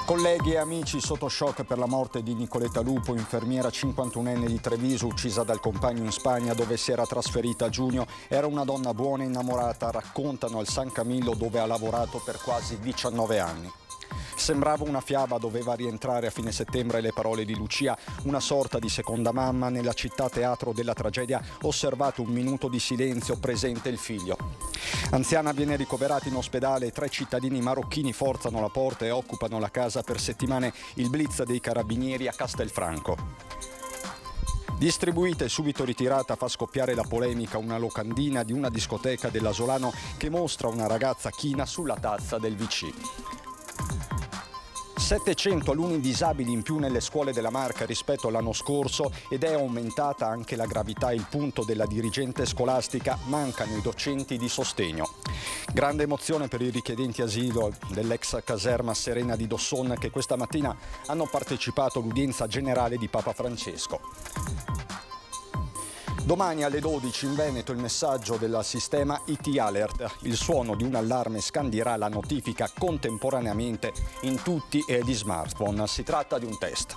Colleghi e amici, sotto shock per la morte di Nicoletta Lupo, infermiera 51enne di Treviso, uccisa dal compagno in Spagna dove si era trasferita a giugno. Era una donna buona e innamorata, raccontano al San Camillo dove ha lavorato per quasi 19 anni. Sembrava una fiaba, doveva rientrare a fine settembre le parole di Lucia, una sorta di seconda mamma. Nella città teatro della tragedia osservato un minuto di silenzio, presente il figlio. Anziana viene ricoverata in ospedale, 3 cittadini marocchini forzano la porta e occupano la casa per settimane, il blitz dei carabinieri a Castelfranco. Distribuita e subito ritirata fa scoppiare la polemica una locandina di una discoteca dell'Asolano che mostra una ragazza china sulla tazza del VC. 700 alunni disabili in più nelle scuole della Marca rispetto all'anno scorso ed è aumentata anche la gravità. Il punto della dirigente scolastica: mancano i docenti di sostegno. Grande emozione per i richiedenti asilo dell'ex caserma Serena di Dosson che questa mattina hanno partecipato all'udienza generale di Papa Francesco. Domani alle 12 in Veneto il messaggio del sistema IT Alert. Il suono di un allarme scandirà la notifica contemporaneamente in tutti gli smartphone. Si tratta di un test.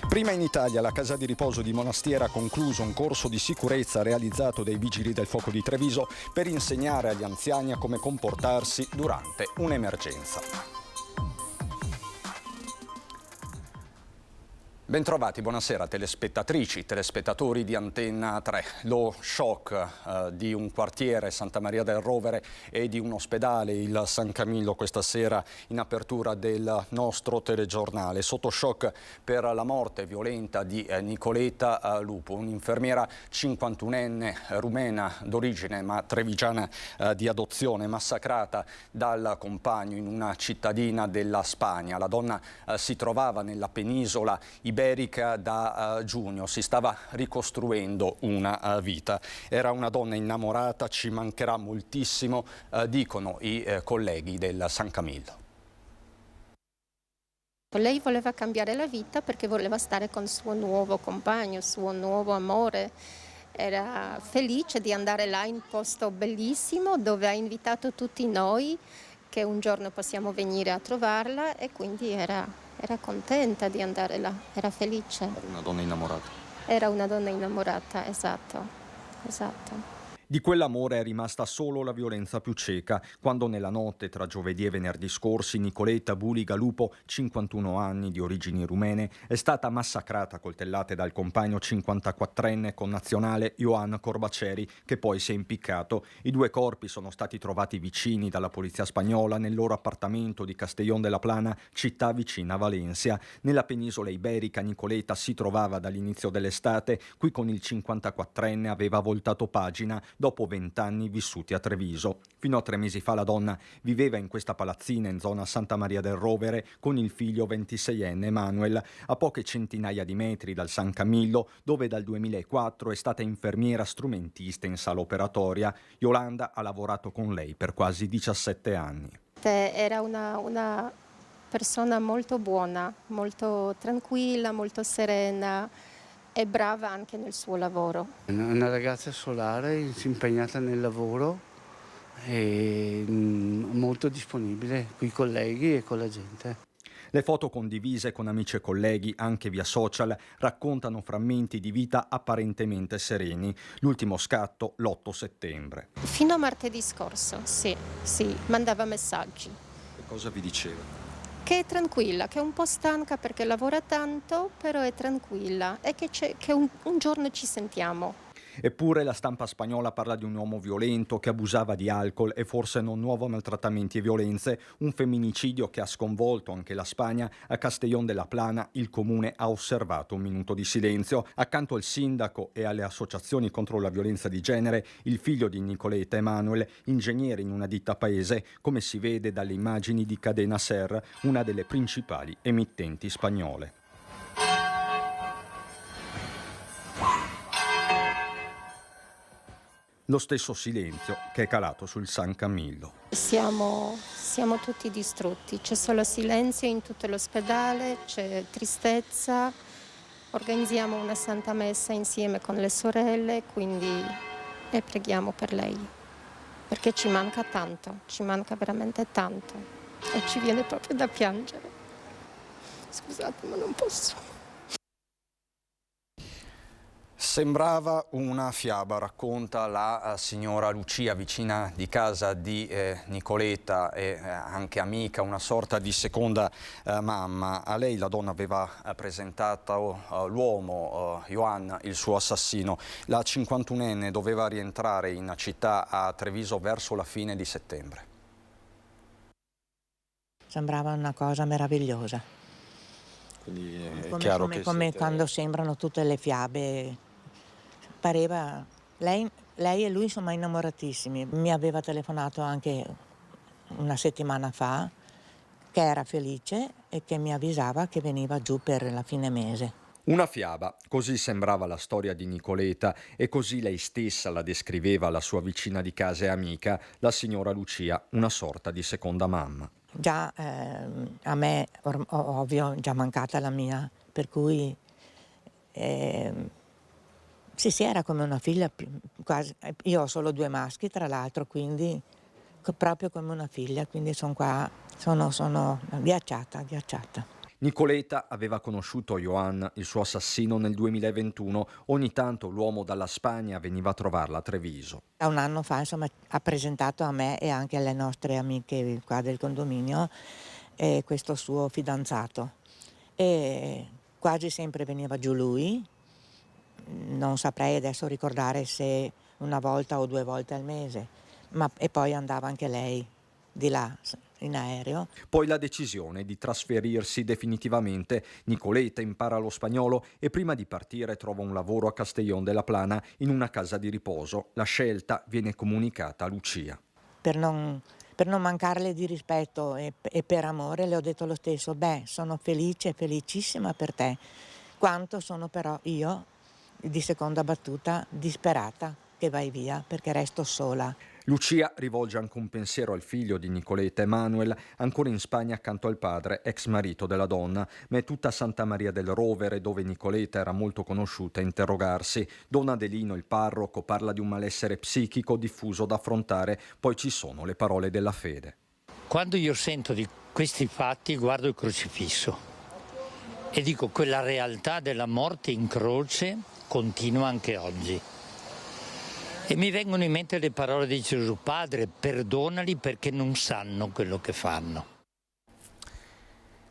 Prima in Italia la casa di riposo di Monastiera ha concluso un corso di sicurezza realizzato dai Vigili del Fuoco di Treviso per insegnare agli anziani a come comportarsi durante un'emergenza. Bentrovati, buonasera telespettatrici, telespettatori di Antenna 3. Lo shock di un quartiere, Santa Maria del Rovere, e di un ospedale, il San Camillo, questa sera in apertura del nostro telegiornale. Sotto shock per la morte violenta di Nicoletta Lupo, un'infermiera 51enne rumena d'origine ma trevigiana di adozione, massacrata dal compagno in una cittadina della Spagna. La donna si trovava nella penisola iberica da giugno, si stava ricostruendo una vita. Era una donna innamorata, ci mancherà moltissimo, dicono i colleghi del San Camillo. Lei voleva cambiare la vita perché voleva stare con il suo nuovo compagno, il suo nuovo amore. Era felice di andare là in un posto bellissimo dove ha invitato tutti noi che un giorno possiamo venire a trovarla, e quindi era contenta di andare là, era felice. Era una donna innamorata. Era una donna innamorata, esatto. Di quell'amore è rimasta solo la violenza più cieca, quando nella notte tra giovedì e venerdì scorsi Nicoletta Buliga Lupo, 51 anni, di origini rumene, è stata massacrata a coltellate dal compagno 54enne connazionale Ioan Corbaceri, che poi si è impiccato. I 2 corpi sono stati trovati vicini dalla polizia spagnola nel loro appartamento di Castellón de la Plana, città vicina a Valencia. Nella penisola iberica Nicoletta si trovava dall'inizio dell'estate, qui con il 54enne aveva voltato pagina dopo 20 anni vissuti a Treviso. Fino a 3 mesi fa la donna viveva in questa palazzina in zona Santa Maria del Rovere con il figlio 26enne Emanuel, a poche centinaia di metri dal San Camillo, dove dal 2004 è stata infermiera strumentista in sala operatoria. Yolanda ha lavorato con lei per quasi 17 anni. Era una persona molto buona, molto tranquilla, molto serena e brava anche nel suo lavoro. Una ragazza solare, impegnata nel lavoro e molto disponibile con i colleghi e con la gente. Le foto condivise con amici e colleghi anche via social raccontano frammenti di vita apparentemente sereni. L'ultimo scatto l'8 settembre. Fino a martedì scorso, sì, mandava messaggi. Che cosa vi diceva? Che è tranquilla, che è un po' stanca perché lavora tanto, però è tranquilla e che un giorno ci sentiamo. Eppure la stampa spagnola parla di un uomo violento che abusava di alcol e forse non nuovo maltrattamenti e violenze, un femminicidio che ha sconvolto anche la Spagna. A Castellón de la Plana il comune ha osservato un minuto di silenzio. Accanto al sindaco e alle associazioni contro la violenza di genere, il figlio di Nicoletta, Emanuel, ingegnere in una ditta paese, come si vede dalle immagini di Cadena Ser, una delle principali emittenti spagnole. Lo stesso silenzio che è calato sul San Camillo. Siamo tutti distrutti, c'è solo silenzio in tutto l'ospedale, c'è tristezza. Organizziamo una santa messa insieme con le sorelle, quindi e preghiamo per lei, perché ci manca tanto, ci manca veramente tanto e ci viene proprio da piangere. Scusate, ma non posso. Sembrava una fiaba, racconta la signora Lucia, vicina di casa di Nicoletta e anche amica, una sorta di seconda mamma. A lei la donna aveva presentato l'uomo, Ioan, il suo assassino. La 51enne doveva rientrare in città a Treviso verso la fine di settembre. Sembrava una cosa meravigliosa. Quindi è Come, chiaro come, che come siete... quando sembrano tutte le fiabe. Pareva, lei e lui sono innamoratissimi. Mi aveva telefonato anche una settimana fa che era felice e che mi avvisava che veniva giù per la fine mese. Una fiaba, così sembrava la storia di Nicoletta e così lei stessa la descriveva alla sua vicina di casa e amica, la signora Lucia, una sorta di seconda mamma. Già a me, ovvio, già mancata la mia, per cui sì, era come una figlia, quasi. Io ho solo 2 maschi, tra l'altro, quindi proprio come una figlia, quindi sono qua, sono ghiacciata. Nicoletta aveva conosciuto Ioan, il suo assassino, nel 2021. Ogni tanto l'uomo dalla Spagna veniva a trovarla a Treviso. Da un anno fa, insomma, ha presentato a me e anche alle nostre amiche qua del condominio questo suo fidanzato. E quasi sempre veniva giù lui, non saprei adesso ricordare se una volta o 2 volte al mese, e poi andava anche lei di là in aereo. Poi la decisione di trasferirsi definitivamente. Nicoletta impara lo spagnolo e prima di partire trova un lavoro a Castellón de la Plana in una casa di riposo. La scelta viene comunicata a Lucia. Per non mancarle di rispetto e per amore le ho detto lo stesso: sono felice, felicissima per te, quanto sono però io, di seconda battuta, disperata che vai via perché resto sola. Lucia rivolge anche un pensiero al figlio di Nicoletta, Emanuel, ancora in Spagna accanto al padre, ex marito della donna, ma è tutta Santa Maria del Rovere, dove Nicoletta era molto conosciuta, a interrogarsi. Don Adelino, il parroco, parla di un malessere psichico diffuso da affrontare, poi ci sono le parole della fede. Quando io sento di questi fatti guardo il crocifisso e dico: quella realtà della morte in croce continua anche oggi. E mi vengono in mente le parole di Gesù: Padre, perdonali perché non sanno quello che fanno.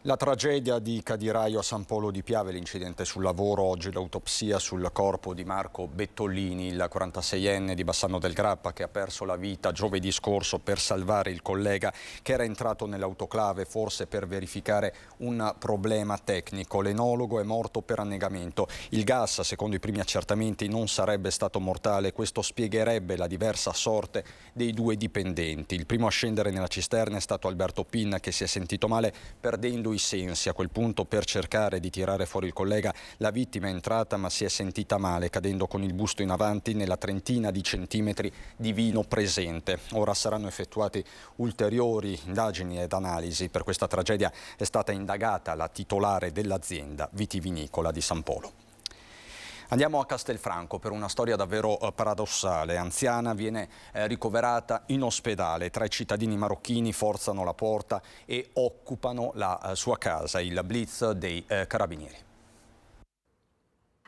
La tragedia di Cadiraio a San Polo di Piave, l'incidente sul lavoro, oggi l'autopsia sul corpo di Marco Bettolini, il 46enne di Bassano del Grappa che ha perso la vita giovedì scorso per salvare il collega che era entrato nell'autoclave, forse per verificare un problema tecnico. L'enologo è morto per annegamento. Il gas, secondo i primi accertamenti, non sarebbe stato mortale. Questo spiegherebbe la diversa sorte dei 2 dipendenti. Il primo a scendere nella cisterna è stato Alberto Pinna, che si è sentito male perdendo i sensi. A quel punto, per cercare di tirare fuori il collega, la vittima è entrata ma si è sentita male, cadendo con il busto in avanti nella trentina di centimetri di vino presente. Ora saranno effettuate ulteriori indagini ed analisi. Per questa tragedia è stata indagata la titolare dell'azienda vitivinicola di San Polo. Andiamo a Castelfranco per una storia davvero paradossale. Anziana viene ricoverata in ospedale. 3 cittadini marocchini forzano la porta e occupano la sua casa. Il blitz dei carabinieri.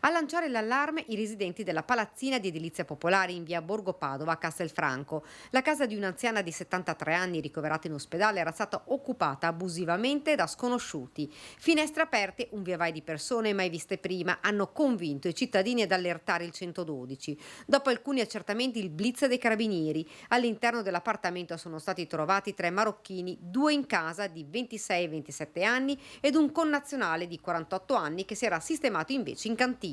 A lanciare l'allarme i residenti della palazzina di edilizia popolare in via Borgo Padova a Castelfranco. La casa di un'anziana di 73 anni ricoverata in ospedale era stata occupata abusivamente da sconosciuti. Finestre aperte, un via vai di persone mai viste prima, hanno convinto i cittadini ad allertare il 112. Dopo alcuni accertamenti, il blitz dei carabinieri. All'interno dell'appartamento sono stati trovati 3 marocchini, 2 in casa di 26 e 27 anni ed un connazionale di 48 anni che si era sistemato invece in cantina.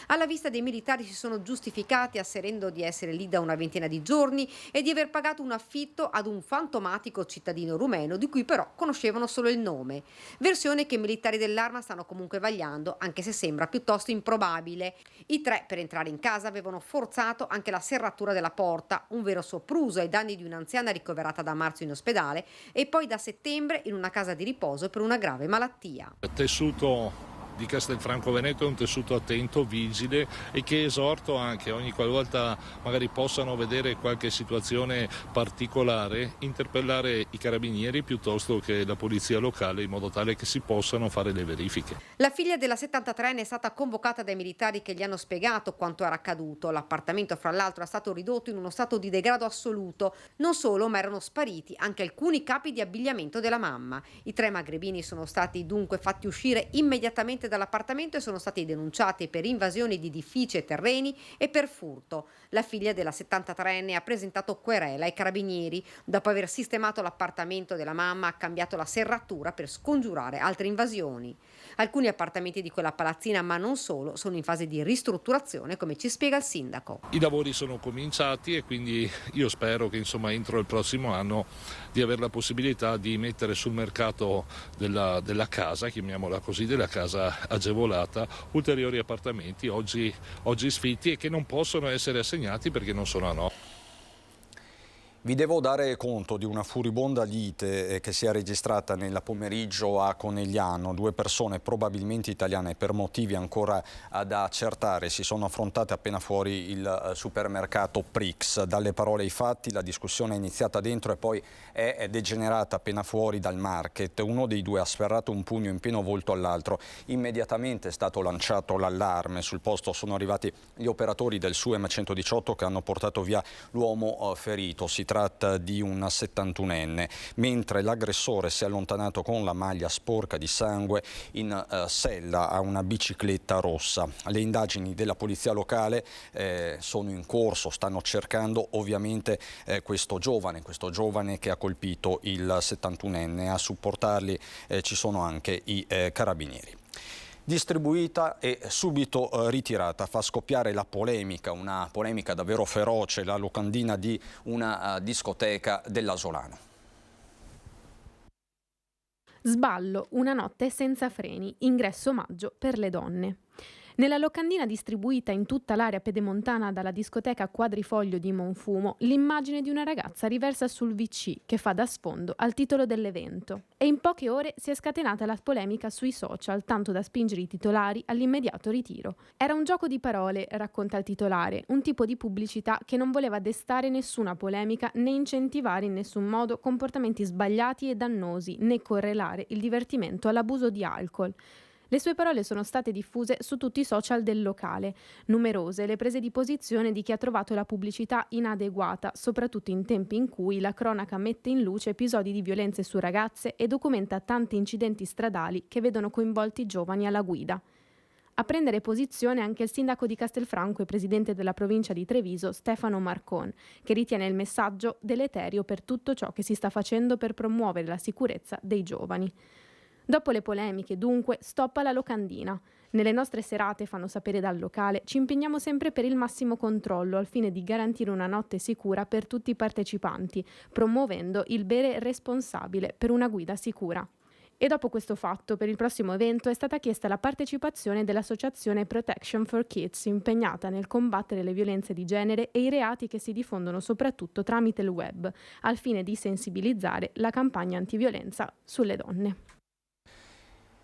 Alla vista dei militari si sono giustificati asserendo di essere lì da una ventina di giorni e di aver pagato un affitto ad un fantomatico cittadino rumeno di cui però conoscevano solo il nome. Versione che i militari dell'Arma stanno comunque vagliando, anche se sembra piuttosto improbabile. I 3 per entrare in casa avevano forzato anche la serratura della porta, un vero sopruso ai danni di un'anziana ricoverata da marzo in ospedale e poi da settembre in una casa di riposo per una grave malattia. Tessuto di Castelfranco Veneto è un tessuto attento, vigile e che esorto anche ogni qualvolta magari possano vedere qualche situazione particolare, interpellare i carabinieri piuttosto che la polizia locale in modo tale che si possano fare le verifiche. La figlia della 73enne è stata convocata dai militari che gli hanno spiegato quanto era accaduto. L'appartamento, fra l'altro, è stato ridotto in uno stato di degrado assoluto. Non solo, ma erano spariti anche alcuni capi di abbigliamento della mamma. I 3 magrebini sono stati dunque fatti uscire immediatamente dall'appartamento e sono stati denunciati per invasione di edifici e terreni e per furto. La figlia della 73enne ha presentato querela ai carabinieri. Dopo aver sistemato l'appartamento della mamma, ha cambiato la serratura per scongiurare altre invasioni. Alcuni appartamenti di quella palazzina, ma non solo, sono in fase di ristrutturazione, come ci spiega il sindaco. I lavori sono cominciati e quindi io spero che entro il prossimo anno di avere la possibilità di mettere sul mercato della casa, chiamiamola così, della casa agevolata, ulteriori appartamenti oggi sfitti e che non possono essere assegnati perché non sono a no. Vi devo dare conto di una furibonda lite che si è registrata nel pomeriggio a Conegliano. 2 persone probabilmente italiane, per motivi ancora da accertare, si sono affrontate appena fuori il supermercato Prix. Dalle parole ai fatti la discussione è iniziata dentro e poi è degenerata appena fuori dal market. Uno dei 2 ha sferrato un pugno in pieno volto all'altro. Immediatamente è stato lanciato l'allarme. Sul posto sono arrivati gli operatori del SUEM 118 che hanno portato via l'uomo ferito. Si tratta di un 71enne, mentre l'aggressore si è allontanato con la maglia sporca di sangue in sella a una bicicletta rossa. Le indagini della polizia locale sono in corso, stanno cercando ovviamente questo giovane che ha colpito il 71enne. A supportarli ci sono anche i carabinieri. Distribuita e subito ritirata, fa scoppiare la polemica, una polemica davvero feroce, la locandina di una discoteca dell'Asolano. Sballo, una notte senza freni, ingresso omaggio per le donne. Nella locandina distribuita in tutta l'area pedemontana dalla discoteca Quadrifoglio di Monfumo, l'immagine di una ragazza riversa sul VC che fa da sfondo al titolo dell'evento. E in poche ore si è scatenata la polemica sui social, tanto da spingere i titolari all'immediato ritiro. Era un gioco di parole, racconta il titolare, un tipo di pubblicità che non voleva destare nessuna polemica né incentivare in nessun modo comportamenti sbagliati e dannosi, né correlare il divertimento all'abuso di alcol. Le sue parole sono state diffuse su tutti i social del locale. Numerose le prese di posizione di chi ha trovato la pubblicità inadeguata, soprattutto in tempi in cui la cronaca mette in luce episodi di violenze su ragazze e documenta tanti incidenti stradali che vedono coinvolti giovani alla guida. A prendere posizione anche il sindaco di Castelfranco e presidente della provincia di Treviso, Stefano Marcon, che ritiene il messaggio deleterio per tutto ciò che si sta facendo per promuovere la sicurezza dei giovani. Dopo le polemiche, dunque, stop alla locandina. Nelle nostre serate, fanno sapere dal locale, ci impegniamo sempre per il massimo controllo al fine di garantire una notte sicura per tutti i partecipanti, promuovendo il bere responsabile per una guida sicura. E dopo questo fatto, per il prossimo evento è stata chiesta la partecipazione dell'associazione Protection for Kids, impegnata nel combattere le violenze di genere e i reati che si diffondono soprattutto tramite il web, al fine di sensibilizzare la campagna antiviolenza sulle donne.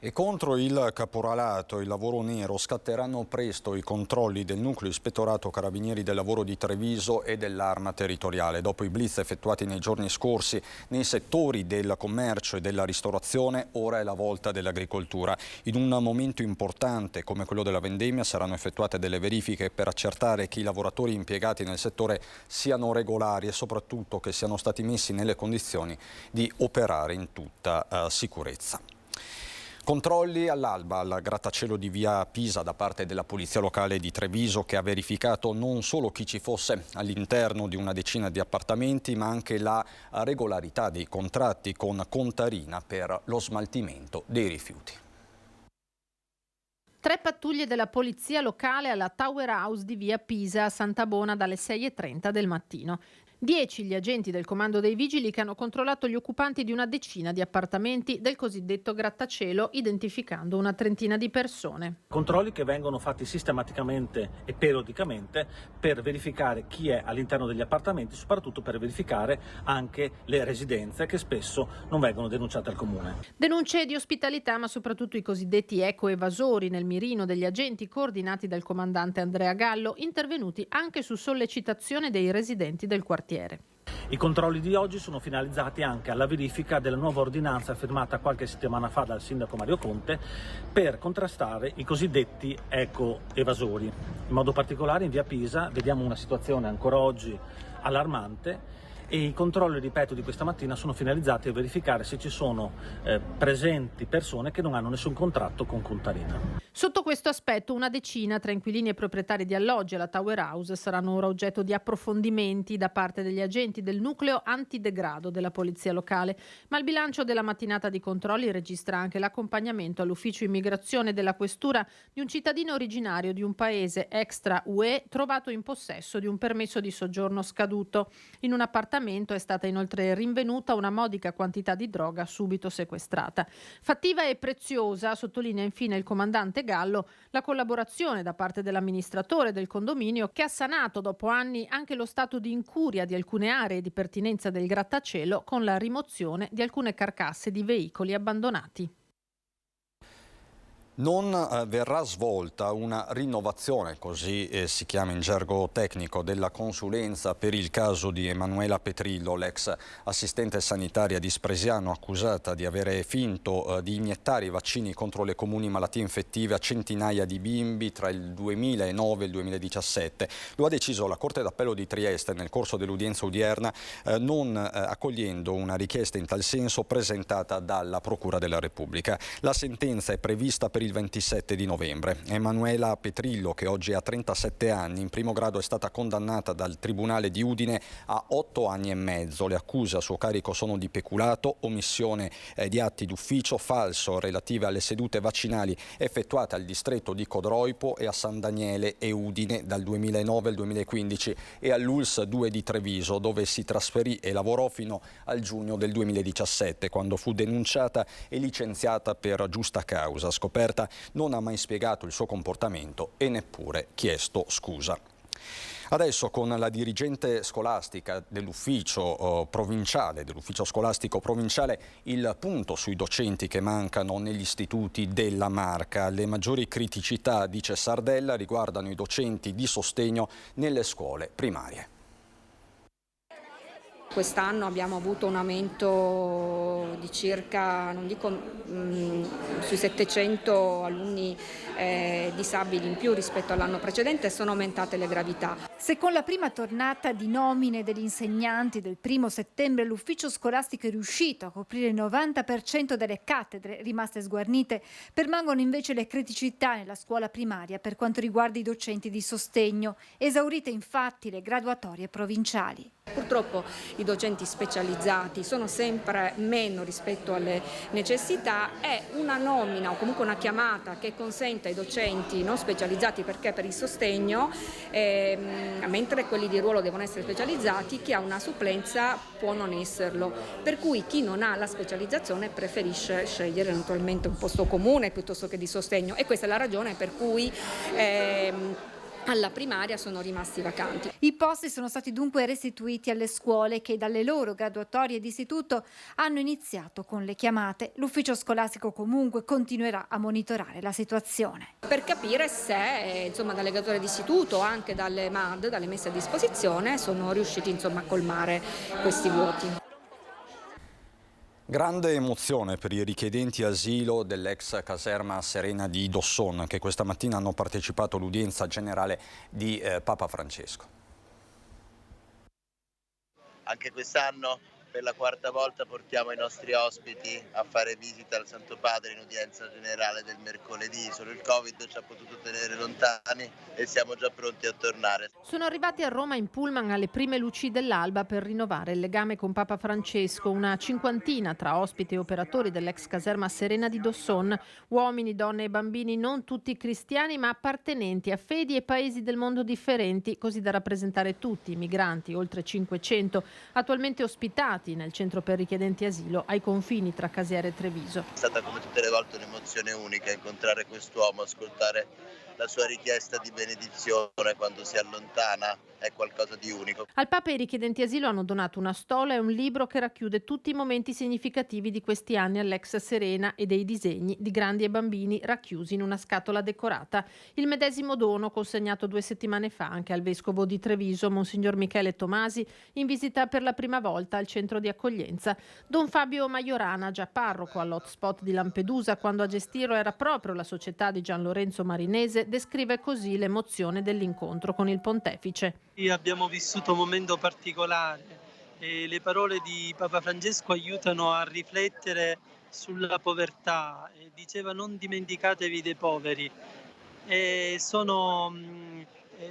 E contro il caporalato e il lavoro nero scatteranno presto i controlli del Nucleo Ispettorato Carabinieri del Lavoro di Treviso e dell'Arma Territoriale. Dopo i blitz effettuati nei giorni scorsi nei settori del commercio e della ristorazione, ora è la volta dell'agricoltura. In un momento importante come quello della vendemmia saranno effettuate delle verifiche per accertare che i lavoratori impiegati nel settore siano regolari e soprattutto che siano stati messi nelle condizioni di operare in tutta sicurezza. Controlli all'alba al grattacielo di via Pisa da parte della Polizia Locale di Treviso, che ha verificato non solo chi ci fosse all'interno di una decina di appartamenti, ma anche la regolarità dei contratti con Contarina per lo smaltimento dei rifiuti. 3 pattuglie della polizia locale alla Tower House di via Pisa a Santabona dalle 6:30 del mattino. 10 gli agenti del comando dei vigili che hanno controllato gli occupanti di una decina di appartamenti del cosiddetto grattacielo, identificando una trentina di persone. Controlli che vengono fatti sistematicamente e periodicamente per verificare chi è all'interno degli appartamenti, soprattutto per verificare anche le residenze che spesso non vengono denunciate al comune. Denunce di ospitalità, ma soprattutto i cosiddetti ecoevasori nel mirino degli agenti coordinati dal comandante Andrea Gallo, intervenuti anche su sollecitazione dei residenti del quartiere. I controlli di oggi sono finalizzati anche alla verifica della nuova ordinanza firmata qualche settimana fa dal sindaco Mario Conte per contrastare i cosiddetti ecoevasori. In modo particolare in via Pisa vediamo una situazione ancora oggi allarmante e i controlli, ripeto, di questa mattina sono finalizzati a verificare se ci sono presenti persone che non hanno nessun contratto con Contarina. Sotto questo aspetto, una decina tra inquilini e proprietari di alloggi alla Tower House saranno ora oggetto di approfondimenti da parte degli agenti del nucleo antidegrado della polizia locale, ma il bilancio della mattinata di controlli registra anche l'accompagnamento all'ufficio immigrazione della questura di un cittadino originario di un paese extra UE trovato in possesso di un permesso di soggiorno scaduto. In un appartamento è stata inoltre rinvenuta una modica quantità di droga subito sequestrata. Fattiva e preziosa, sottolinea infine il comandante Gallo, la collaborazione da parte dell'amministratore del condominio che ha sanato dopo anni anche lo stato di incuria di alcune aree di pertinenza del grattacielo con la rimozione di alcune carcasse di veicoli abbandonati. Non verrà svolta una rinnovazione, così si chiama in gergo tecnico, della consulenza per il caso di Emanuela Petrillo, l'ex assistente sanitaria di Spresiano accusata di avere finto di iniettare i vaccini contro le comuni malattie infettive a centinaia di bimbi tra il 2009 e il 2017. Lo ha deciso la Corte d'Appello di Trieste nel corso dell'udienza odierna, non accogliendo una richiesta in tal senso presentata dalla Procura della Repubblica. La sentenza è prevista per il 27 di novembre. Emanuela Petrillo, che oggi ha 37 anni, in primo grado è stata condannata dal Tribunale di Udine a 8 anni e mezzo. Le accuse a suo carico sono di peculato, omissione di atti d'ufficio, falso relative alle sedute vaccinali effettuate al distretto di Codroipo e a San Daniele e Udine dal 2009 al 2015 e all'ULS 2 di Treviso, dove si trasferì e lavorò fino al giugno del 2017, quando fu denunciata e licenziata per giusta causa. Scoperta, non ha mai spiegato il suo comportamento e neppure chiesto scusa. Adesso con la dirigente scolastica dell'ufficio provinciale, dell'ufficio scolastico provinciale, il punto sui docenti che mancano negli istituti della Marca. Le maggiori criticità, dice Sardella, riguardano i docenti di sostegno nelle scuole primarie. Quest'anno abbiamo avuto un aumento di circa, non dico sui 700 alunni disabili in più rispetto all'anno precedente e sono aumentate le gravità. Se con la prima tornata di nomine degli insegnanti del 1° settembre l'ufficio scolastico è riuscito a coprire il 90% delle cattedre rimaste sguarnite, permangono invece le criticità nella scuola primaria per quanto riguarda i docenti di sostegno, esaurite infatti le graduatorie provinciali. Purtroppo i docenti specializzati sono sempre meno rispetto alle necessità e una nomina o comunque una chiamata che consente ai docenti non specializzati, perché per il sostegno, mentre quelli di ruolo devono essere specializzati, chi ha una supplenza può non esserlo, per cui chi non ha la specializzazione preferisce scegliere naturalmente un posto comune piuttosto che di sostegno, e questa è la ragione per cui alla primaria sono rimasti vacanti. I posti sono stati dunque restituiti alle scuole che dalle loro graduatorie d'istituto hanno iniziato con le chiamate. L'ufficio scolastico comunque continuerà a monitorare la situazione. Per capire se dalle graduatorie d'istituto o anche dalle MAD, dalle messe a disposizione, sono riusciti a colmare questi vuoti. Grande emozione per i richiedenti asilo dell'ex caserma Serena di Dosson, che questa mattina hanno partecipato all'udienza generale di Papa Francesco. Anche quest'anno per la 4ª volta portiamo i nostri ospiti a fare visita al Santo Padre in udienza generale del mercoledì. Solo il Covid ci ha potuto tenere lontani, e siamo già pronti a tornare. Sono arrivati a Roma in pullman alle prime luci dell'alba per rinnovare il legame con Papa Francesco, una cinquantina tra ospiti e operatori dell'ex caserma Serena di Dosson, uomini, donne e bambini non tutti cristiani ma appartenenti a fedi e paesi del mondo differenti, così da rappresentare tutti i migranti, oltre 500, attualmente ospitati nel centro per richiedenti asilo ai confini tra Casieri e Treviso. È stata come tutte le volte un'emozione unica incontrare quest'uomo, ascoltare la sua richiesta di benedizione quando si allontana, è qualcosa di unico. Al Papa i richiedenti asilo hanno donato una stola e un libro che racchiude tutti i momenti significativi di questi anni all'ex Serena e dei disegni di grandi e bambini racchiusi in una scatola decorata. Il medesimo dono consegnato 2 settimane fa anche al vescovo di Treviso, Monsignor Michele Tomasi, in visita per la prima volta al centro di accoglienza. Don Fabio Majorana, già parroco all'hotspot di Lampedusa quando a gestirlo era proprio la società di Gian Lorenzo Marinese, descrive così l'emozione dell'incontro con il pontefice. Abbiamo vissuto un momento particolare e le parole di Papa Francesco aiutano a riflettere sulla povertà. Diceva: non dimenticatevi dei poveri. Sono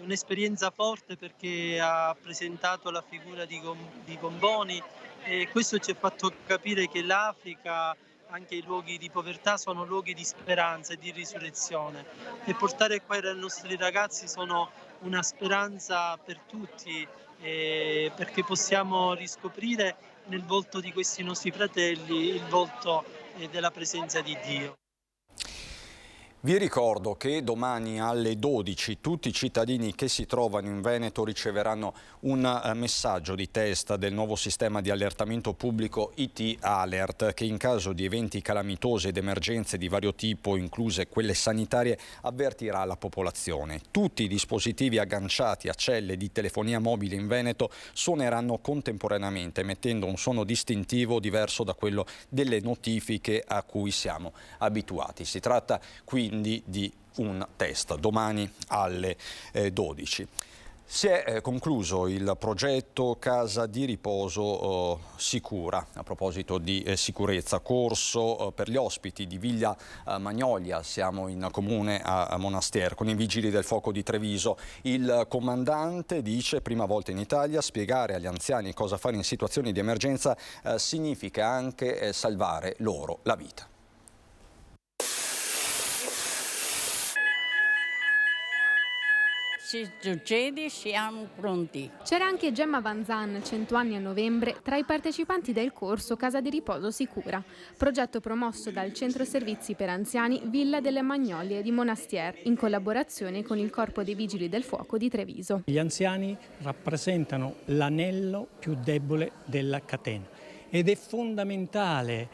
un'esperienza forte perché ha presentato la figura di Comboni e questo ci ha fatto capire che l'Africa, anche i luoghi di povertà, sono luoghi di speranza e di risurrezione, e portare qua i nostri ragazzi sono una speranza per tutti, perché possiamo riscoprire nel volto di questi nostri fratelli il volto della presenza di Dio. Vi ricordo che domani alle 12 tutti i cittadini che si trovano in Veneto riceveranno un messaggio di testa del nuovo sistema di allertamento pubblico IT Alert, che in caso di eventi calamitosi ed emergenze di vario tipo, incluse quelle sanitarie, avvertirà la popolazione. Tutti i dispositivi agganciati a celle di telefonia mobile in Veneto suoneranno contemporaneamente, emettendo un suono distintivo diverso da quello delle notifiche a cui siamo abituati. Si tratta quindi di un test domani alle 12. Si è concluso il progetto Casa di Riposo Sicura. A proposito di sicurezza, corso per gli ospiti di Villa Magnolia. Siamo in comune a Monastier con i Vigili del Fuoco di Treviso. Il comandante dice: prima volta in Italia, spiegare agli anziani cosa fare in situazioni di emergenza significa anche salvare loro la vita. Se succede siamo pronti. C'era anche Gemma Van Zan, 100 anni a novembre, tra i partecipanti del corso Casa di Riposo Sicura, progetto promosso dal Centro Servizi per Anziani Villa delle Magnolie di Monastier, in collaborazione con il Corpo dei Vigili del Fuoco di Treviso. Gli anziani rappresentano l'anello più debole della catena ed è fondamentale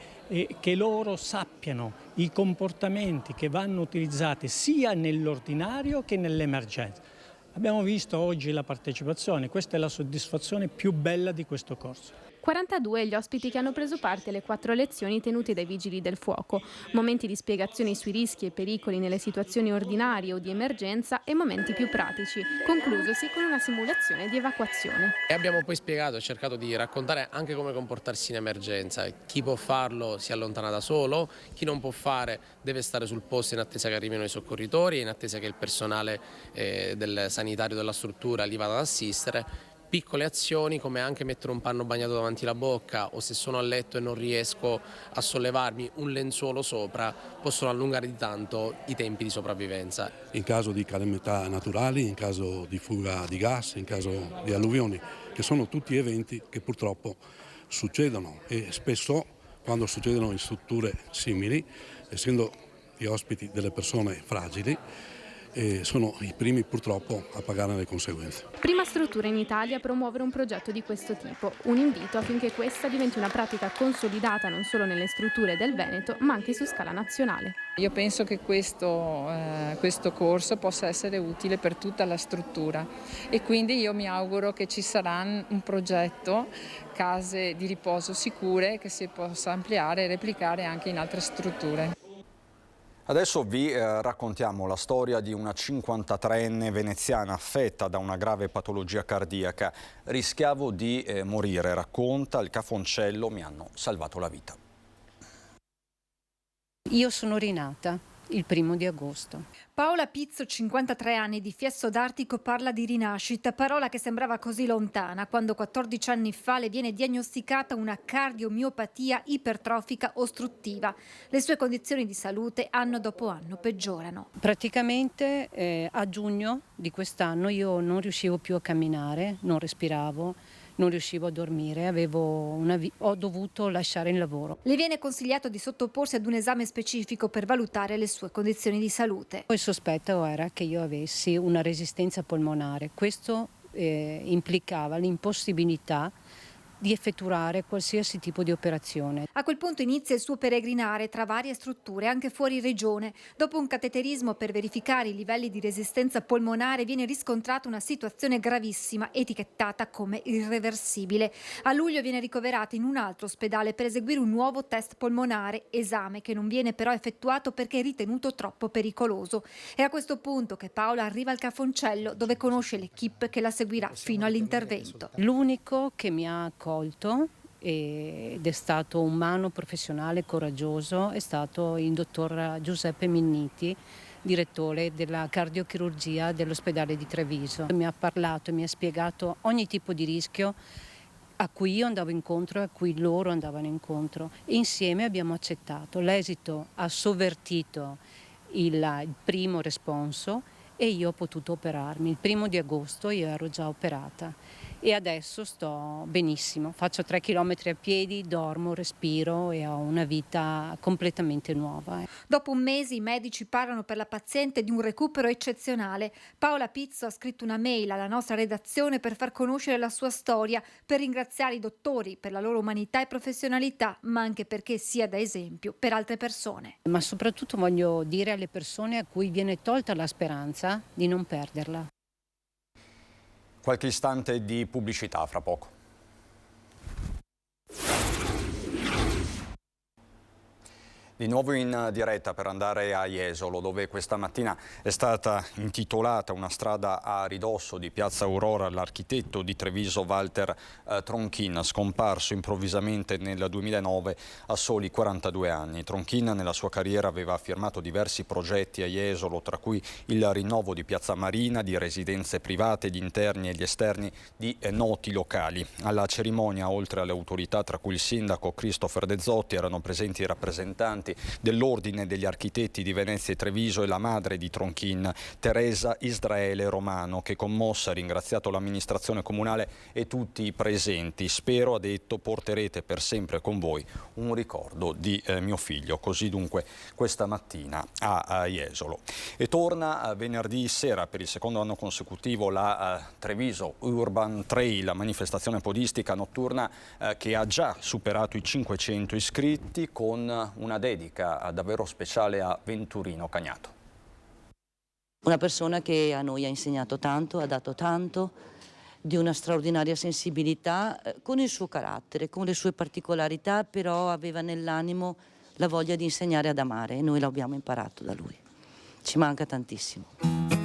che loro sappiano i comportamenti che vanno utilizzati sia nell'ordinario che nell'emergenza. Abbiamo visto oggi la partecipazione, questa è la soddisfazione più bella di questo corso. 42 gli ospiti che hanno preso parte alle 4 lezioni tenute dai Vigili del Fuoco, momenti di spiegazione sui rischi e pericoli nelle situazioni ordinarie o di emergenza e momenti più pratici, conclusosi con una simulazione di evacuazione. E abbiamo poi spiegato, cercato di raccontare anche come comportarsi in emergenza. Chi può farlo si allontana da solo, chi non può fare deve stare sul posto in attesa che arrivino i soccorritori, in attesa che il personale del sanitario della struttura li vada ad assistere. Piccole azioni come anche mettere un panno bagnato davanti alla bocca, o se sono a letto e non riesco a sollevarmi, un lenzuolo sopra, possono allungare di tanto i tempi di sopravvivenza. In caso di calamità naturali, in caso di fuga di gas, in caso di alluvioni, che sono tutti eventi che purtroppo succedono, e spesso quando succedono in strutture simili, essendo gli ospiti delle persone fragili, sono i primi purtroppo a pagare le conseguenze. Prima struttura in Italia a promuovere un progetto di questo tipo, un invito affinché questa diventi una pratica consolidata non solo nelle strutture del Veneto ma anche su scala nazionale. Io penso che questo corso possa essere utile per tutta la struttura e quindi io mi auguro che ci sarà un progetto case di riposo sicure che si possa ampliare e replicare anche in altre strutture. Adesso vi raccontiamo la storia di una 53enne veneziana affetta da una grave patologia cardiaca. Rischiavo di morire, racconta, il cafoncello mi hanno salvato la vita. Io sono rinata il 1 agosto. Paola Pizzo, 53 anni, di Fiesso d'Artico, parla di rinascita, parola che sembrava così lontana quando 14 anni fa le viene diagnosticata una cardiomiopatia ipertrofica ostruttiva. Le sue condizioni di salute anno dopo anno peggiorano. Praticamente a giugno di quest'anno io non riuscivo più a camminare, non respiravo, non riuscivo a dormire, ho dovuto lasciare il lavoro. Le viene consigliato di sottoporsi ad un esame specifico per valutare le sue condizioni di salute. Il sospetto era che io avessi una resistenza polmonare. Questo implicava l'impossibilità di effettuare qualsiasi tipo di operazione. A quel punto inizia il suo peregrinare tra varie strutture, anche fuori regione. Dopo un cateterismo per verificare i livelli di resistenza polmonare viene riscontrata una situazione gravissima, etichettata come irreversibile. A luglio viene ricoverata in un altro ospedale per eseguire un nuovo test polmonare, esame che non viene però effettuato perché è ritenuto troppo pericoloso. È a questo punto che Paola arriva al Cafoncello, dove conosce l'equipe che la seguirà fino all'intervento. L'unico che mi ha accolto ed è stato umano, professionale, coraggioso, è stato il dottor Giuseppe Minniti, direttore della cardiochirurgia dell'ospedale di Treviso. Mi ha parlato e mi ha spiegato ogni tipo di rischio a cui io andavo incontro e a cui loro andavano incontro. Insieme abbiamo accettato. L'esito ha sovvertito il primo responso e io ho potuto operarmi. Il 1 agosto io ero già operata. E adesso sto benissimo, faccio 3 chilometri a piedi, dormo, respiro e ho una vita completamente nuova. Dopo un mese i medici parlano per la paziente di un recupero eccezionale. Paola Pizzo ha scritto una mail alla nostra redazione per far conoscere la sua storia, per ringraziare i dottori per la loro umanità e professionalità, ma anche perché sia da esempio per altre persone. Ma soprattutto voglio dire alle persone a cui viene tolta la speranza di non perderla. Qualche istante di pubblicità fra poco. Di nuovo in diretta per andare a Jesolo, dove questa mattina è stata intitolata una strada a ridosso di Piazza Aurora all'architetto di Treviso Walter Tronchin, scomparso improvvisamente nel 2009 a soli 42 anni. Tronchin nella sua carriera aveva firmato diversi progetti a Jesolo, tra cui il rinnovo di Piazza Marina, di residenze private, gli interni e gli esterni di noti locali. Alla cerimonia, oltre alle autorità, tra cui il sindaco Christopher De Zotti, erano presenti i rappresentanti dell'Ordine degli Architetti di Venezia e Treviso e la madre di Tronchin, Teresa Israele Romano, che commossa ha ringraziato l'amministrazione comunale e tutti i presenti. Spero, ha detto, porterete per sempre con voi un ricordo di mio figlio. Così dunque questa mattina a Jesolo. E torna venerdì sera per il secondo anno consecutivo la Treviso Urban Trail, la manifestazione podistica notturna che ha già superato i 500 iscritti, con una dedica davvero speciale a Venturino Cagnato. Una persona che a noi ha insegnato tanto, ha dato tanto, di una straordinaria sensibilità, con il suo carattere, con le sue particolarità, però aveva nell'animo la voglia di insegnare ad amare e noi l'abbiamo imparato da lui. Ci manca tantissimo.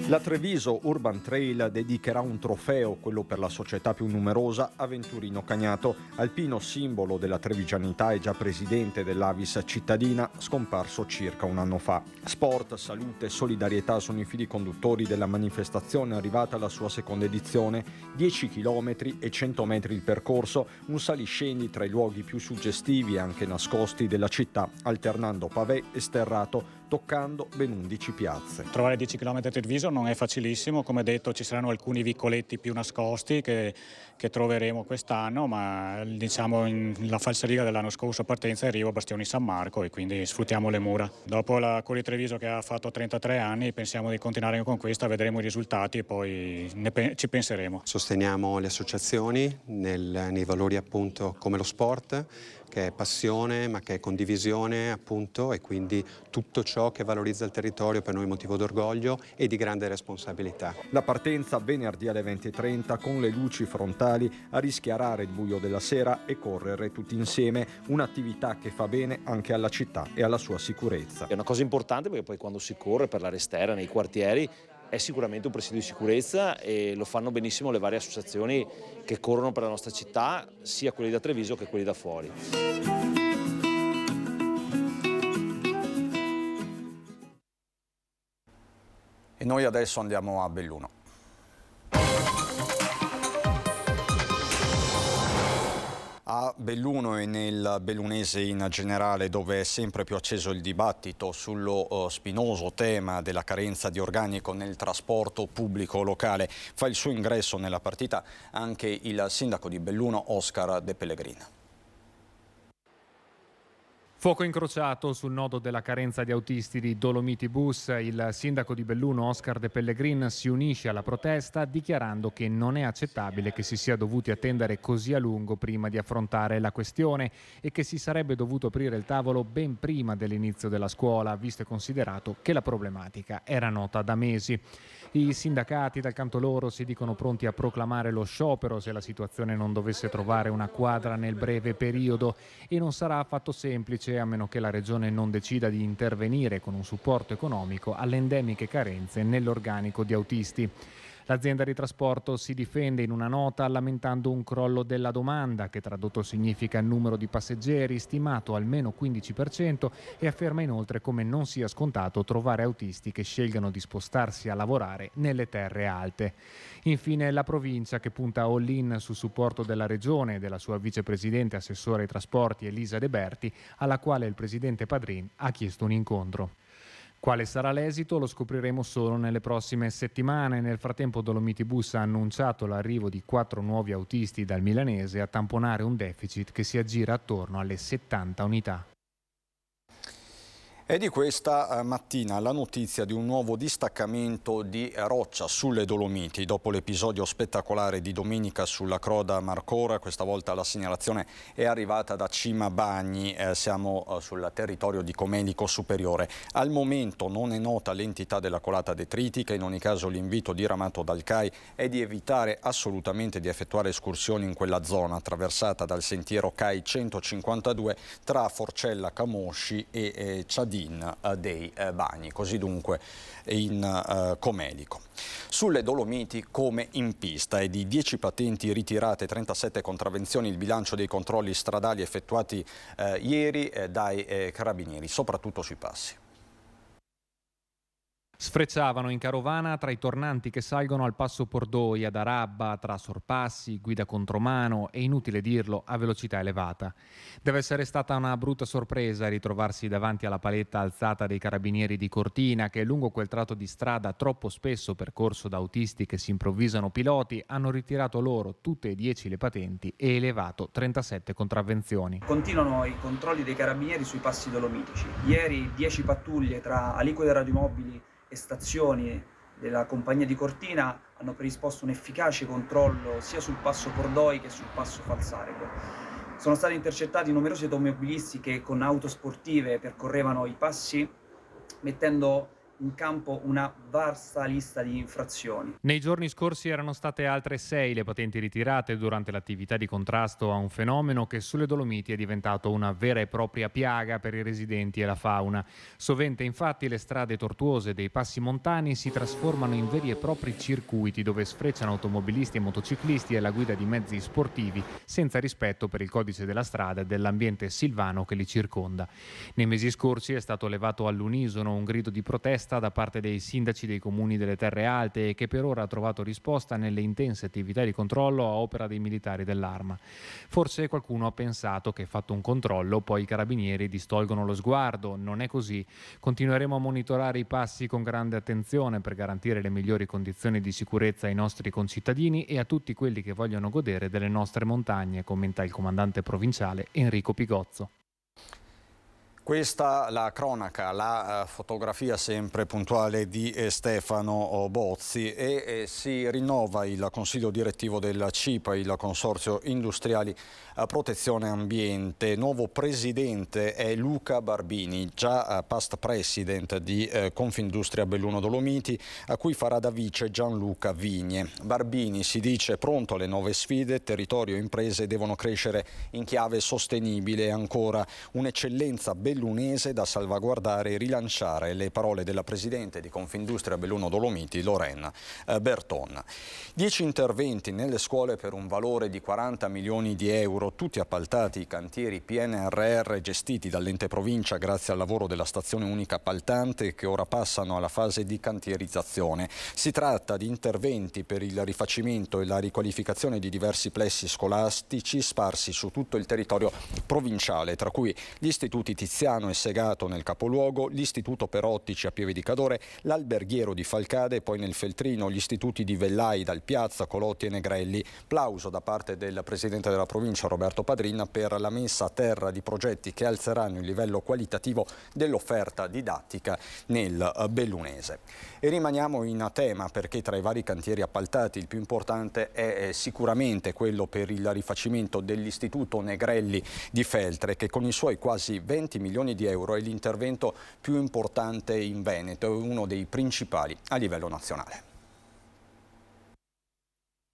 La Treviso Urban Trail dedicherà un trofeo, quello per la società più numerosa, a Venturino Cagnato, alpino simbolo della trevigianità e già presidente dell'Avis cittadina, scomparso circa un anno fa. Sport, salute e solidarietà sono i fili conduttori della manifestazione arrivata alla sua seconda edizione. 10 chilometri e 100 metri il percorso, un saliscendi tra i luoghi più suggestivi e anche nascosti della città, alternando pavé e sterrato, toccando ben 11 piazze. Trovare 10 km a Treviso non è facilissimo, come detto ci saranno alcuni vicoletti più nascosti che troveremo quest'anno, ma diciamo la falsariga dell'anno scorso a partenza e arrivo a Bastioni San Marco e quindi sfruttiamo le mura. Dopo la Cori Treviso che ha fatto 33 anni pensiamo di continuare con questa, vedremo i risultati e poi ci penseremo. Sosteniamo le associazioni nei valori appunto come lo sport, che è passione ma che è condivisione appunto, e quindi tutto ciò che valorizza il territorio per noi è motivo d'orgoglio e di grande responsabilità. La partenza venerdì alle 20:30 con le luci frontali a rischiarare il buio della sera e correre tutti insieme, un'attività che fa bene anche alla città e alla sua sicurezza. È una cosa importante perché poi quando si corre per l'area esterna, nei quartieri, è sicuramente un presidio di sicurezza e lo fanno benissimo le varie associazioni che corrono per la nostra città, sia quelli da Treviso che quelli da fuori. E noi adesso andiamo a Belluno. A Belluno e nel bellunese in generale, dove è sempre più acceso il dibattito sullo spinoso tema della carenza di organico nel trasporto pubblico locale, fa il suo ingresso nella partita anche il sindaco di Belluno, Oscar De Pellegrin. Fuoco incrociato sul nodo della carenza di autisti di Dolomiti Bus. Il sindaco di Belluno, Oscar De Pellegrin, si unisce alla protesta dichiarando che non è accettabile che si sia dovuti attendere così a lungo prima di affrontare la questione e che si sarebbe dovuto aprire il tavolo ben prima dell'inizio della scuola, visto e considerato che la problematica era nota da mesi. I sindacati dal canto loro si dicono pronti a proclamare lo sciopero se la situazione non dovesse trovare una quadra nel breve periodo, e non sarà affatto semplice a meno che la Regione non decida di intervenire con un supporto economico alle endemiche carenze nell'organico di autisti. L'azienda di trasporto si difende in una nota lamentando un crollo della domanda, che tradotto significa numero di passeggeri stimato almeno 15%, e afferma inoltre come non sia scontato trovare autisti che scelgano di spostarsi a lavorare nelle terre alte. Infine la provincia, che punta all-in sul supporto della Regione e della sua vicepresidente assessore ai trasporti Elisa De Berti, alla quale il presidente Padrin ha chiesto un incontro. Quale sarà l'esito lo scopriremo solo nelle prossime settimane. Nel frattempo Dolomiti Bus ha annunciato l'arrivo di 4 nuovi autisti dal milanese a tamponare un deficit che si aggira attorno alle 70 unità. È di questa mattina la notizia di un nuovo distaccamento di roccia sulle Dolomiti. Dopo l'episodio spettacolare di domenica sulla Croda Marcora, questa volta la segnalazione è arrivata da Cima Bagni, siamo sul territorio di Comelico Superiore. Al momento non è nota l'entità della colata detritica, in ogni caso l'invito diramato dal CAI è di evitare assolutamente di effettuare escursioni in quella zona attraversata dal sentiero CAI 152 tra Forcella Camosci e Ciadino dei Bagni, così dunque in Comelico. Sulle Dolomiti come in pista è di 10 patenti ritirate, 37 contravvenzioni il bilancio dei controlli stradali effettuati ieri dai carabinieri, soprattutto sui passi. Sfrecciavano in carovana tra i tornanti che salgono al passo Pordoi ad Arabba, tra sorpassi, guida contromano e, inutile dirlo, a velocità elevata. Deve essere stata una brutta sorpresa ritrovarsi davanti alla paletta alzata dei carabinieri di Cortina, che lungo quel tratto di strada troppo spesso percorso da autisti che si improvvisano piloti hanno ritirato loro tutte e 10 le patenti e elevato 37 contravvenzioni. Continuano i controlli dei carabinieri sui passi dolomitici. Ieri 10 pattuglie tra aliquote radiomobili e stazioni della compagnia di Cortina hanno predisposto un efficace controllo sia sul passo Pordoi che sul passo Falzarego. Sono stati intercettati numerosi automobilisti che con auto sportive percorrevano i passi, mettendo in campo una vasta lista di infrazioni. Nei giorni scorsi erano state altre 6 le patenti ritirate durante l'attività di contrasto a un fenomeno che sulle Dolomiti è diventato una vera e propria piaga per i residenti e la fauna. Sovente infatti le strade tortuose dei passi montani si trasformano in veri e propri circuiti dove sfrecciano automobilisti e motociclisti alla guida di mezzi sportivi senza rispetto per il codice della strada e dell'ambiente silvano che li circonda. Nei mesi scorsi è stato levato all'unisono un grido di protesta da parte dei sindaci dei comuni delle terre alte e che per ora ha trovato risposta nelle intense attività di controllo a opera dei militari dell'Arma. Forse qualcuno ha pensato che fatto un controllo poi i carabinieri distolgono lo sguardo. Non è così. Continueremo a monitorare i passi con grande attenzione per garantire le migliori condizioni di sicurezza ai nostri concittadini e a tutti quelli che vogliono godere delle nostre montagne, commenta il comandante provinciale Enrico Pigozzo. Questa la cronaca, la fotografia sempre puntuale di Stefano Bozzi e si rinnova il consiglio direttivo del CIPA, il Consorzio Industriali Protezione Ambiente. Nuovo presidente è Luca Barbini, già past president di Confindustria Belluno Dolomiti, a cui farà da vice Gianluca Vigne. Barbini si dice pronto alle nuove sfide, territorio e imprese devono crescere in chiave sostenibile e ancora un'eccellenza ben bellunese da salvaguardare e rilanciare, le parole della presidente di Confindustria Belluno Dolomiti, Lorena Berton. 10 interventi nelle scuole per un valore di 40 milioni di euro, tutti appaltati i cantieri PNRR gestiti dall'ente provincia grazie al lavoro della stazione unica appaltante, che ora passano alla fase di cantierizzazione. Si tratta di interventi per il rifacimento e la riqualificazione di diversi plessi scolastici sparsi su tutto il territorio provinciale, tra cui gli istituti Tiziano e Segato nel capoluogo, l'istituto per ottici a Pieve di Cadore, l'alberghiero di Falcade e poi nel Feltrino gli istituti di Vellai, Dal Piazza, Colotti e Negrelli. Plauso da parte del presidente della provincia Roberto Padrin per la messa a terra di progetti che alzeranno il livello qualitativo dell'offerta didattica nel bellunese. E rimaniamo in tema perché tra i vari cantieri appaltati il più importante è sicuramente quello per il rifacimento dell'istituto Negrelli di Feltre, che con i suoi quasi 20 milioni di euro è l'intervento più importante in Veneto e uno dei principali a livello nazionale.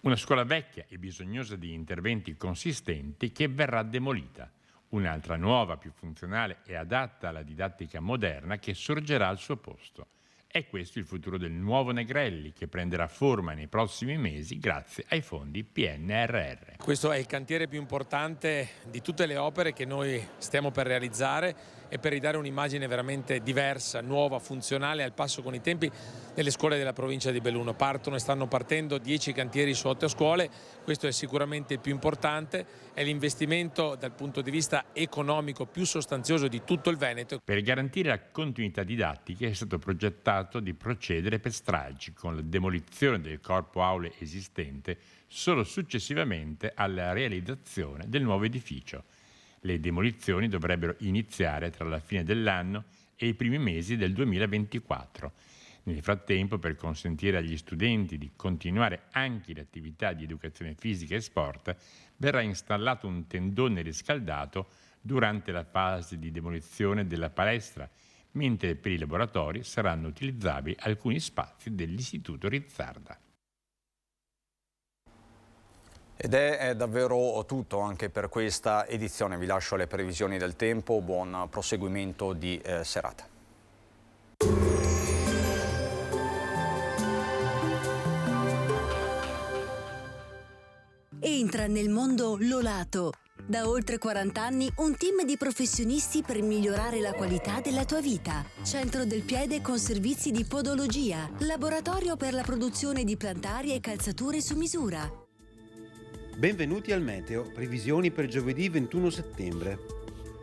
Una scuola vecchia e bisognosa di interventi consistenti che verrà demolita. Un'altra nuova, più funzionale e adatta alla didattica moderna che sorgerà al suo posto. È questo il futuro del nuovo Negrelli, che prenderà forma nei prossimi mesi grazie ai fondi PNRR. Questo è il cantiere più importante di tutte le opere che noi stiamo per realizzare e per ridare un'immagine veramente diversa, nuova, funzionale, al passo con i tempi nelle scuole della provincia di Belluno. Partono e stanno partendo 10 cantieri su 8 scuole, questo è sicuramente il più importante, è l'investimento dal punto di vista economico più sostanzioso di tutto il Veneto. Per garantire la continuità didattica è stato progettato di procedere per stralci con la demolizione del corpo aule esistente solo successivamente alla realizzazione del nuovo edificio. Le demolizioni dovrebbero iniziare tra la fine dell'anno e i primi mesi del 2024. Nel frattempo, per consentire agli studenti di continuare anche le attività di educazione fisica e sport, verrà installato un tendone riscaldato durante la fase di demolizione della palestra, mentre per i laboratori saranno utilizzabili alcuni spazi dell'Istituto Rizzarda. Ed è davvero tutto anche per questa edizione. Vi lascio le previsioni del tempo. Buon proseguimento di serata. Entra nel mondo Lolato. Da oltre 40 anni un team di professionisti per migliorare la qualità della tua vita. Centro del piede con servizi di podologia. Laboratorio per la produzione di plantari e calzature su misura. Benvenuti al Meteo, previsioni per giovedì 21 settembre.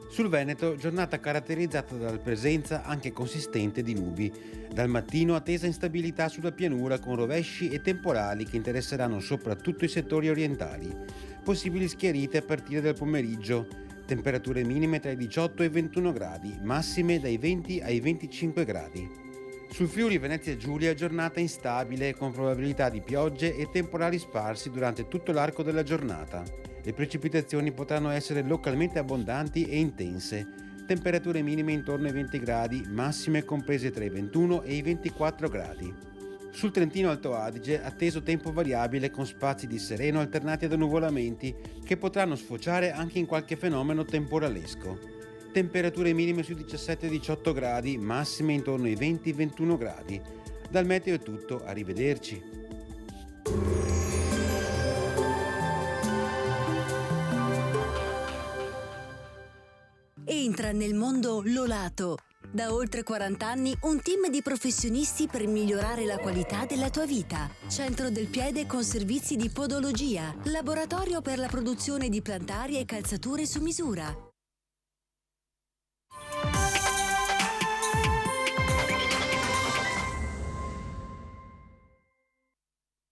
Sul Veneto, giornata caratterizzata dalla presenza anche consistente di nubi. Dal mattino attesa instabilità sulla pianura con rovesci e temporali che interesseranno soprattutto i settori orientali. Possibili schiarite a partire dal pomeriggio. Temperature minime tra i 18 e i 21 gradi, massime dai 20 ai 25 gradi. Sul Friuli Venezia Giulia giornata instabile con probabilità di piogge e temporali sparsi durante tutto l'arco della giornata. Le precipitazioni potranno essere localmente abbondanti e intense. Temperature minime intorno ai 20 gradi, massime comprese tra i 21 e i 24 gradi. Sul Trentino Alto Adige atteso tempo variabile con spazi di sereno alternati ad annuvolamenti che potranno sfociare anche in qualche fenomeno temporalesco. Temperature minime sui 17-18 gradi, massime intorno ai 20-21 gradi. Dal meteo è tutto, arrivederci. Entra nel mondo Lolato. Da oltre 40 anni un team di professionisti per migliorare la qualità della tua vita. Centro del piede con servizi di podologia. Laboratorio per la produzione di plantari e calzature su misura.